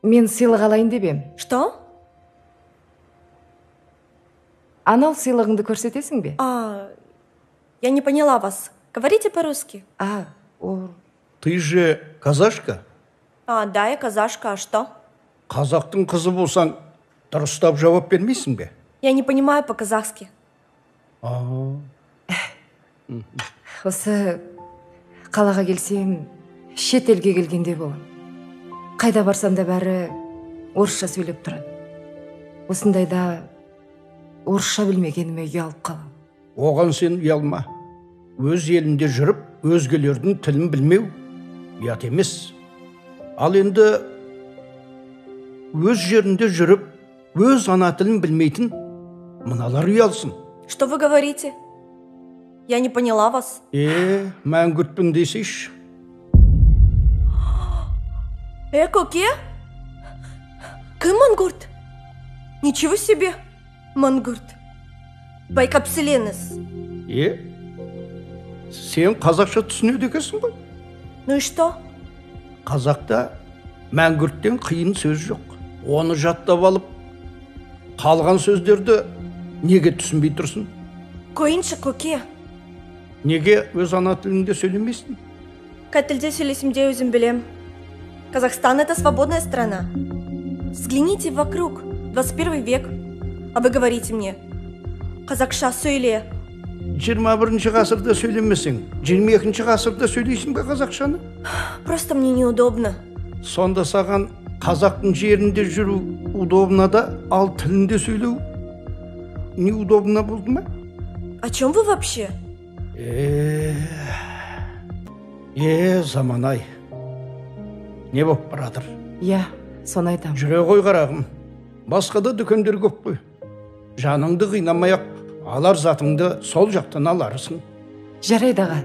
Мен сыйлық алайын деп ем. Что? Анау сыйлығыңды көрсетесің бе? Я не поняла вас. Говорите по-русски. Ты же казашка? Да, я казашка, а что? Қазақтың қызы болсаң, дұрыстап жауап бермейсің бе? Я не понимаю по-казахски. Осы қалаға келсем, шет елге келгенде болам. Қайда барсам да бәрі орысша сөйлеп тұрады. Осындайда орысша білмегеніме ұялып қалам. Оған сен ұялма. Өз елінде жүріп, өзгелердің тілін білмеу ұят емес. Ал енді өз жерінде жүріп, өз ана тілін білмейтін мыналар ұялсын. Что вы говорите? Я не поняла вас. Мәңгүртпін десейші. Көке? Кім мангурт? Ничего себе, мангурт. Байкапселеніз. Сен қазақша түсінеді екенсің ғой? Ну и что? Қазақта мәңгүрттен қиын сөз жоқ. Оны жаттап алып, қалған сөздерді неге түсінбей тұрсың? Қойыншы, көке. Неге өз ана тілінде сөйлемейсің? Қай тілде сөйлесемде өзім білем. Казахстан — это свободная страна. Взгляните вокруг, 21 век. А вы говорите мне, қазақша сөйле. 21-ші ғасырда сөйлемесең, 22-ші ғасырда сөйлейсің бе қазақшаны? Просто мне неудобно. Сонда саған қазақтың жерінде жүру удобно да, ал тілінде сөйлеу неудобно болды ма? О чем вы вообще? Заман-ай. Не боп баратыр? Соны айтам. Жүре ғой қарағым. Басқада дүкендер көп қой. Жаныңды қинамай-ақ, алар затыңды сол жақтан аларсың. Жарайды аға.